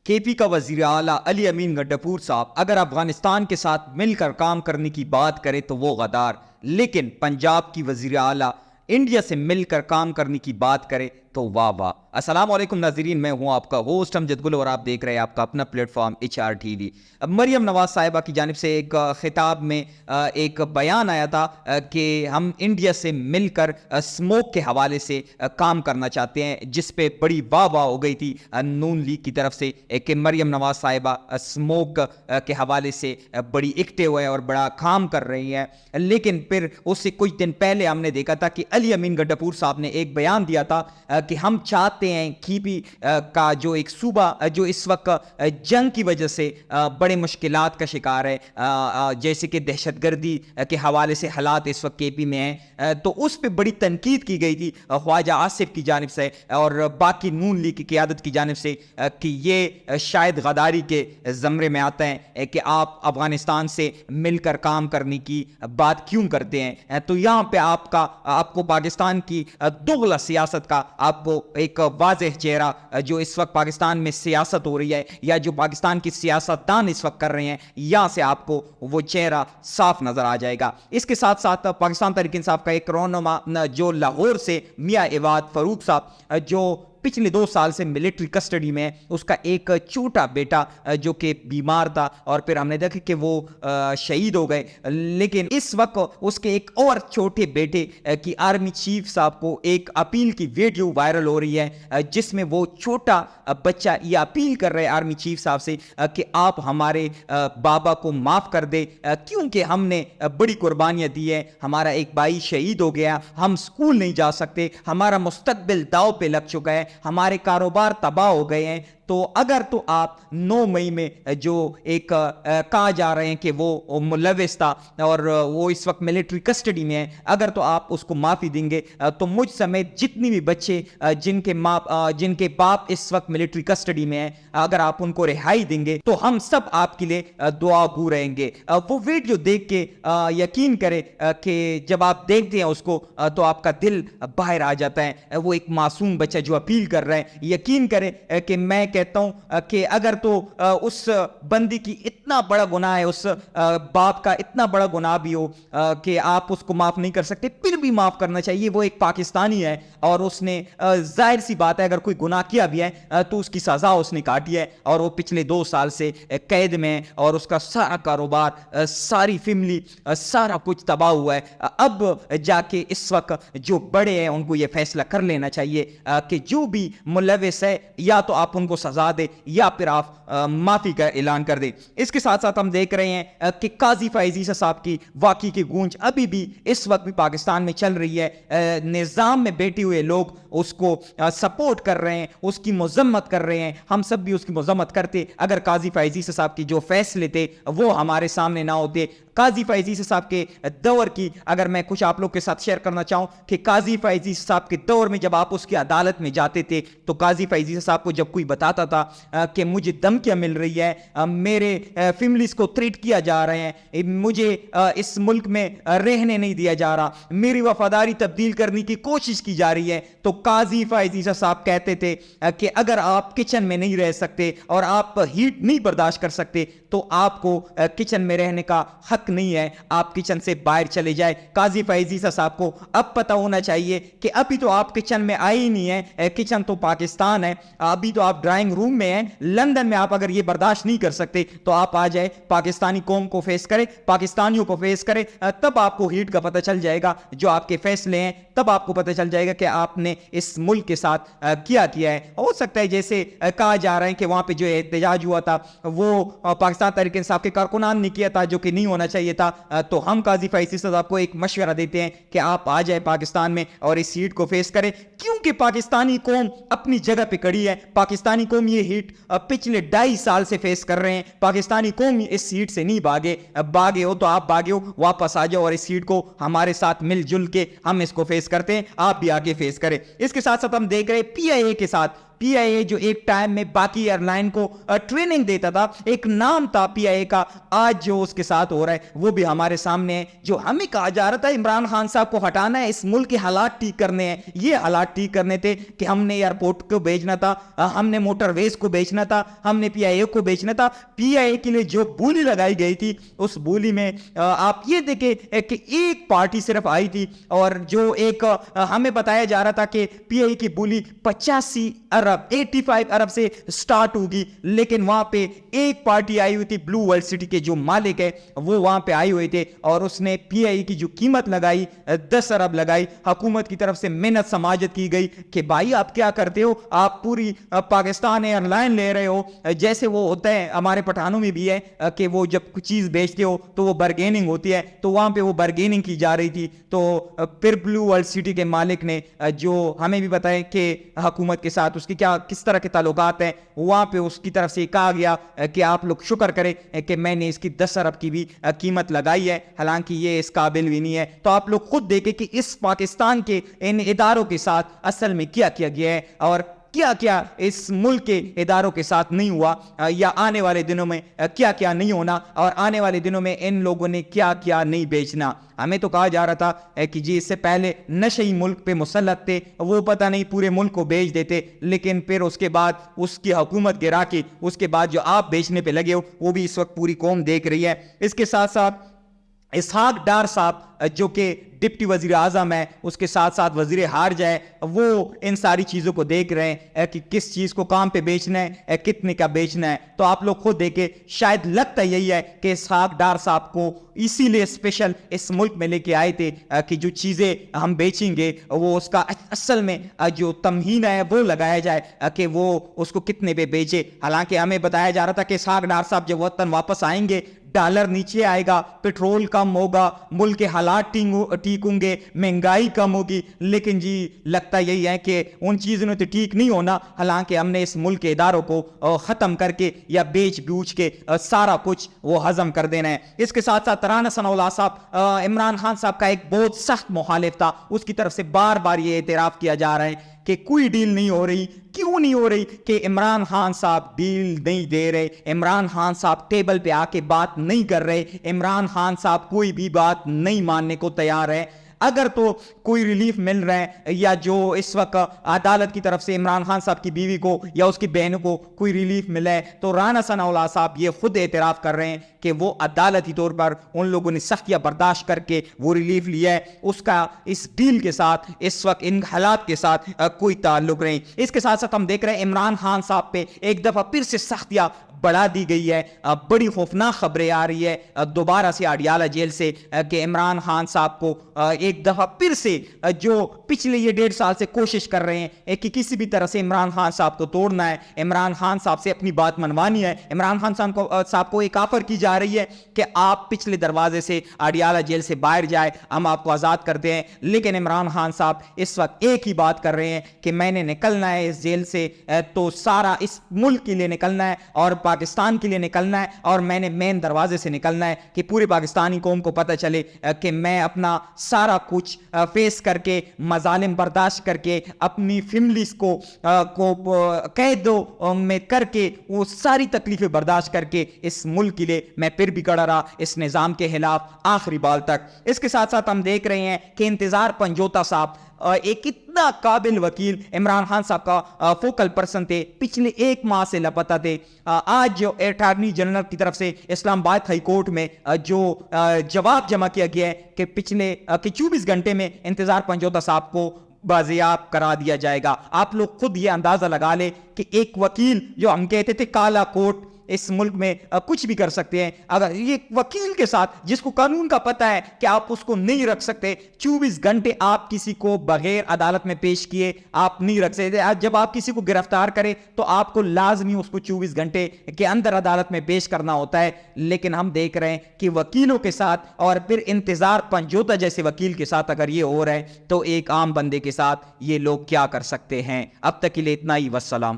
کے پی کا وزیر اعلیٰ علی امین گڈھپور صاحب اگر افغانستان کے ساتھ مل کر کام کرنے کی بات کرے تو وہ غدار، لیکن پنجاب کی وزیر اعلیٰ انڈیا سے مل کر کام کرنے کی بات کرے تو واہ واہ۔ السلام علیکم ناظرین، میں ہوں آپ کا ہوسٹ امجد گل اور آپ دیکھ رہے ہیں آپ کا اپنا platform H R T V. Maryam Nawaz صاحبہ کی جانب سے ایک خطاب میں ایک بیان آیا تھا کہ ہم انڈیا سے مل کر اسموک کے حوالے سے کام کرنا چاہتے ہیں، جس پہ بڑی واہ واہ ہو گئی تھی نون لیگ کی طرف سے کہ مریم نواز صاحبہ اسموک کے حوالے سے بڑی ایکٹیو ہے اور بڑا کام کر رہی ہیں۔ لیکن پھر اس سے کچھ دن پہلے ہم نے دیکھا تھا کہ علی امین گڈھپور صاحب نے ایک بیان دیا تھا کہ ہم چاہتے ہیں کیپی کا جو ایک صوبہ جو اس وقت جنگ کی وجہ سے بڑے مشکلات کا شکار ہے، جیسے کہ دہشت گردی کے حوالے سے حالات اس وقت کے پی میں ہیں، تو اس پہ بڑی تنقید کی گئی تھی خواجہ آصف کی جانب سے اور باقی نون لیگ کی قیادت کی جانب سے کہ یہ شاید غداری کے زمرے میں آتا ہے کہ آپ افغانستان سے مل کر کام کرنے کی بات کیوں کرتے ہیں۔ تو یہاں پہ آپ کو پاکستان کی دوغلا سیاست کا آپ کو ایک واضح چہرہ جو اس وقت پاکستان میں سیاست ہو رہی ہے یا جو پاکستان کی سیاستدان اس وقت کر رہے ہیں، یہاں سے آپ کو وہ چہرہ صاف نظر آ جائے گا۔ اس کے ساتھ ساتھ پاکستان تحریک انصاف کا ایک رہنما جو لاہور سے میاں عواد فاروق صاحب جو پچھلے 2 سال سے ملٹری کسٹڈی میں، اس کا ایک چھوٹا بیٹا جو کہ بیمار تھا اور پھر ہم نے دیکھا کہ وہ شہید ہو گئے، لیکن اس وقت اس کے ایک اور چھوٹے بیٹے کی آرمی چیف صاحب کو ایک اپیل کی ویڈیو وائرل ہو رہی ہے جس میں وہ چھوٹا بچہ یہ اپیل کر رہے آرمی چیف صاحب سے کہ آپ ہمارے بابا کو معاف کر دے کیونکہ ہم نے بڑی قربانیاں دی ہیں، ہمارا ایک بھائی شہید ہو گیا، ہم اسکول نہیں جا سکتے، ہمارا مستقبل داؤ پہ لگ چکا ہے، ہمارے کاروبار تباہ ہو گئے ہیں۔ تو اگر تو آپ 9 مئی میں جو ایک کہا جا رہے ہیں کہ وہ ملوث تھا اور وہ اس وقت ملٹری کسٹڈی میں ہے، اگر تو آپ اس کو معافی دیں گے تو مجھ سمیت جتنی بھی بچے جن کے باپ اس وقت ملٹری کسٹڈی میں ہیں، اگر آپ ان کو رہائی دیں گے تو ہم سب آپ کے لیے دعا گو رہیں گے۔ وہ ویڈیو دیکھ کے یقین کرے کہ جب آپ دیکھتے ہیں اس کو تو آپ کا دل باہر آ جاتا ہے۔ وہ ایک معصوم بچہ جو اپیل کر رہا ہے، یقین کرے کہ میں کہتا ہوں کہ اگر تو اس بندی کی اتنا بڑا گناہ ہے، اس باپ کا اتنا بڑا گناہ بھی ہو کہ آپ اس کو معاف نہیں کر سکتے، پھر بھی معاف کرنا چاہیے۔ وہ ایک پاکستانی ہے اور اس نے ظاہر سی بات ہے اگر کوئی گناہ کیا بھی ہے تو اس کی سزا اس نے کاٹی ہے اور وہ پچھلے 2 سال سے قید میں ہے اور اس کا سارا کاروبار، ساری فیملی، سارا کچھ تباہ ہوا ہے۔ اب جا کے اس وقت جو بڑے ہیں ان کو یہ فیصلہ کر لینا چاہیے کہ جو بھی ملوث ہے یا تو آپ ان کو سزا دے یا پھر آپ معافی کا اعلان کر دیں۔ اس کے ساتھ ساتھ ہم دیکھ رہے ہیں کہ قاضی فائز عیسی صاحب کی واقعے کی گونج ابھی بھی اس وقت بھی پاکستان میں چل رہی ہے۔ نظام میں بیٹھے ہوئے لوگ اس کو سپورٹ کر رہے ہیں، اس کی مذمت کر رہے ہیں، ہم سب بھی اس کی مذمت کرتے اگر قاضی فائز عیسی صاحب کی جو فیصلے تھے وہ ہمارے سامنے نہ ہوتے۔ قاضی فائز عیسی صاحب کے دور کی اگر میں کچھ آپ لوگ کے ساتھ شیئر کرنا چاہوں کہ قاضی فائز عیسی صاحب کے دور میں جب آپ اس کی عدالت میں جاتے تھے تو قاضی فائز عیسی صاحب کو جب کوئی بتاتا تھا کہ مجھے دھمکیاں مل رہی ہے، میرے فیملیز کو تھریٹ کیا جا رہے ہیں، مجھے اس ملک میں رہنے نہیں دیا جا رہا، میری وفاداری تبدیل کرنے کی کوشش کی جا رہی ہے، تو قاضی فائز عیسی صاحب کہتے تھے کہ اگر آپ کچن میں نہیں رہ سکتے اور آپ ہیٹ نہیں برداشت کر سکتے تو آپ کو کچن میں رہنے کا حق نہیں ہے، آپ کچن سے باہر چلے جائے۔ قاضی فائز عیسی صاحب کو اب پتہ ہونا چاہیے کہ ابھی تو آپ کچن میں آئے ہی نہیں ہیں، کچن تو پاکستان ہے، ابھی تو آپ ڈرائنگ روم میں ہیں۔ لندن میں آپ اگر یہ برداشت نہیں کر سکتے تو آپ آ جائے، پاکستانی قوم کو فیس کرے، پاکستانیوں کو فیس کرے، تب آپ کو ہیٹ کا پتہ چل جائے گا جو آپ کے فیصلے ہیں، تب آپ کو پتہ چل جائے گا کہ آپ نے اس ملک کے ساتھ کیا ہے۔ ہو سکتا ہے جیسے کہا جا رہا ہے کہ وہاں پہ جو احتجاج ہوا تھا وہ پاکستان تحریک انصاف کے کارکنان نے کیا تھا جو کہ نہیں ہونا چاہیے تھا، تو ہم قاضی فائز عیسی صاحب کو ایک مشورہ دیتے ہیں کہ آپ آ جائے پاکستان میں اور اس ہیٹ کو فیس کرے، کیونکہ پاکستانی قوم اپنی جگہ پہ کڑی ہے۔ پاکستانی قوم یہ ہیٹ پچھلے 2.5 سال سے فیس کر رہے ہیں، پاکستانی قوم اس سیٹ سے نہیں بھاگے ہو تو آپ بھاگے ہو، واپس آ جاؤ اور اس سیٹ کو ہمارے ساتھ مل جل کے ہم اس کو فیس کرتے ہیں، آپ بھی آگے فیس کریں۔ اس کے ساتھ ساتھ ہم دیکھ رہے ہیں پی آئی اے کے ساتھ پی آئی اے جو ایک ٹائم میں باقی ایئر لائن کو ٹریننگ دیتا تھا, ایک نام تھا پی آئی اے کا, آج جو اس کے ساتھ ہو رہا ہے وہ بھی ہمارے سامنے ہے. جو ہمیں کہا جا رہا تھا عمران خان صاحب کو ہٹانا ہے, اس ملک کے حالات ٹھیک کرنے ہیں, یہ حالات ٹھیک کرنے تھے کہ ہم نے ایئرپورٹ کو بیچنا تھا, ہم نے موٹر ویز کو بیچنا تھا, ہم نے پی آئی اے کو بیچنا تھا. پی آئی اے کے لیے جو بولی لگائی گئی تھی اس بولی میں آپ یہ دیکھیں کہ ایک پارٹی صرف آئی تھی, اور جو ایک ہمیں بتایا جا رہا تھا کہ پی آئی اے کی بولی 85 ارب سے سٹارٹ ہوگی, لیکن وہاں پہ ایک پارٹی آئی ہوئی تھی, بلو ورلڈ سٹی کے جو مالک ہے وہ وہاں پہ آئے ہوئے تھے, اور اس نے پی آئی اے کی جو قیمت لگائی 10 ارب لگائی. حکومت کی طرف سے محنت سماجت کی گئی کہ بھائی آپ کیا کرتے ہو, آپ پوری پاکستان ایئر لائن لے رہے ہو, جیسے وہ ہوتا ہے ہمارے پٹھانوں میں بھی ہے کہ وہ جب کچھ چیز بیچتے ہو تو وہ برگیننگ ہوتی ہے, تو وہاں پہ وہ برگیننگ کی جا رہی تھی. تو پھر بلو ورلڈ سٹی کے مالک نے جو ہمیں بھی بتایا کہ حکومت کے ساتھ اس کی کس طرح کے تعلقات ہیں, وہاں پہ اس کی طرف سے کہا گیا کہ آپ لوگ شکر کریں کہ میں نے اس کی 10 ارب کی بھی قیمت لگائی ہے, حالانکہ یہ اس قابل بھی نہیں ہے. تو آپ لوگ خود دیکھیں کہ اس پاکستان کے ان اداروں کے ساتھ اصل میں کیا کیا گیا ہے, اور کیا کیا اس ملک کے اداروں کے ساتھ نہیں ہوا, یا آنے والے دنوں میں کیا کیا نہیں ہونا, اور آنے والے دنوں میں ان لوگوں نے کیا کیا نہیں بیچنا. ہمیں تو کہا جا رہا تھا کہ جی اس سے پہلے نشئی ملک پہ مسلط تھے, وہ پتہ نہیں پورے ملک کو بیچ دیتے, لیکن پھر اس کے بعد اس کی حکومت گرا کے اس کے بعد جو آپ بیچنے پہ لگے ہو وہ بھی اس وقت پوری قوم دیکھ رہی ہے. اس کے ساتھ ساتھ اسحاق ڈار صاحب جو کہ ڈپٹی وزیر اعظم ہے, اس کے ساتھ ساتھ وزیر خارجہ ہے, وہ ان ساری چیزوں کو دیکھ رہے ہیں کہ کس چیز کو کام پہ بیچنا ہے, کتنے کا بیچنا ہے. تو آپ لوگ خود دیکھیں, شاید لگتا یہی ہے کہ اسحاق ڈار صاحب کو اسی لیے اسپیشل اس ملک میں لے کے آئے تھے کہ جو چیزیں ہم بیچیں گے وہ اس کا اصل میں جو تمہین ہے وہ لگایا جائے کہ وہ اس کو کتنے پہ بیچے. حالانکہ ہمیں بتایا جا رہا تھا کہ اسحاق ڈار صاحب جب وطن واپس آئیں گے ڈالر نیچے آئے گا, پیٹرول کم ہوگا, ملک کے حالات ٹھیک ہوں گے, مہنگائی کم ہوگی, لیکن جی لگتا یہی ہے کہ ان چیزوں نے تو ٹھیک نہیں ہونا. حالانکہ ہم نے اس ملک کے اداروں کو ختم کر کے یا بیچ بوچ کے سارا کچھ وہ ہضم کر دینا ہے. اس کے ساتھ ساتھ رانا ثناء اللہ صاحب عمران خان صاحب کا ایک بہت سخت مخالف تھا, اس کی طرف سے بار بار یہ اعتراف کیا جا رہا ہے کہ کوئی ڈیل نہیں ہو رہی. کیوں نہیں ہو رہی؟ کہ عمران خان صاحب ڈیل نہیں دے رہے, عمران خان صاحب ٹیبل پہ آ کے بات نہیں کر رہے, عمران خان صاحب کوئی بھی بات نہیں ماننے کو تیار ہے. اگر تو کوئی ریلیف مل رہا ہے یا جو اس وقت عدالت کی طرف سے عمران خان صاحب کی بیوی کو یا اس کی بہنوں کو کوئی ریلیف ملا ہے, تو رانا ثناء اللہ صاحب یہ خود اعتراف کر رہے ہیں کہ وہ عدالتی طور پر ان لوگوں نے سختیاں برداشت کر کے وہ ریلیف لیا ہے, اس کا اس ڈیل کے ساتھ اس وقت ان حالات کے ساتھ کوئی تعلق نہیں. اس کے ساتھ ساتھ ہم دیکھ رہے ہیں عمران خان صاحب پہ ایک دفعہ پھر سے سختیاں بڑھا دی گئی ہے. بڑی خوفناک خبریں آ رہی ہے دوبارہ سے اڈیالہ جیل سے کہ عمران خان صاحب کو ایک دفعہ پھر سے جو پچھلے یہ 1.5 سال سے کوشش کر رہے ہیں کہ کسی بھی طرح سے عمران خان صاحب کو توڑنا ہے, عمران خان صاحب سے اپنی بات منوانی ہے. عمران خان صاحب کو ایک آفر کی جا رہی ہے کہ آپ پچھلے دروازے سے اڈیالہ جیل سے باہر جائے, ہم آپ کو آزاد کرتے ہیں. لیکن عمران خان صاحب اس وقت ایک ہی بات کر رہے ہیں کہ میں نے نکلنا ہے اس جیل سے تو سارا اس ملک کے لیے نکلنا ہے اور پاکستان کے لیے نکلنا ہے, اور میں نے مین دروازے سے نکلنا ہے کہ پوری پاکستانی قوم کو پتہ چلے کہ میں اپنا سارا کچھ فیس کر کے, مظالم برداشت کر کے, اپنی فیملیز کو قیدوں میں کر کے, وہ ساری تکلیفیں برداشت کر کے اس ملک کے لیے میں پھر بھی کڑا رہا اس نظام کے خلاف آخری بال تک. اس کے ساتھ ساتھ ہم دیکھ رہے ہیں کہ انتظار پنجوتا صاحب ایک اتنا قابل وکیل عمران خان صاحب کا فوکل پرسن تھے, پچھلے 1 ماہ سے لاپتہ تھے. آج جو اٹارنی جنرل کی طرف سے اسلام آباد ہائی کورٹ میں جو جواب جمع کیا گیا ہے کہ پچھلے 24 گھنٹے میں انتظار پنجوتا صاحب کو بازیاب کرا دیا جائے گا. آپ لوگ خود یہ اندازہ لگا لیں کہ ایک وکیل جو ہم کہتے تھے کالا کوٹ اس ملک میں کچھ بھی کر سکتے ہیں, اگر یہ وکیل کے ساتھ جس کو قانون کا پتہ ہے کہ آپ اس کو نہیں رکھ سکتے, 24 گھنٹے آپ کسی کو بغیر عدالت میں پیش کیے آپ نہیں رکھ سکتے. جب آپ کسی کو گرفتار کریں تو آپ کو لازمی اس کو 24 گھنٹے کے اندر عدالت میں پیش کرنا ہوتا ہے. لیکن ہم دیکھ رہے ہیں کہ وکیلوں کے ساتھ اور پھر انتظار پنجوتا جیسے وکیل کے ساتھ اگر یہ ہو رہا ہے تو ایک عام بندے کے ساتھ یہ لوگ کیا کر سکتے ہیں. اب تک کے لیے اتنا ہی, والسلام.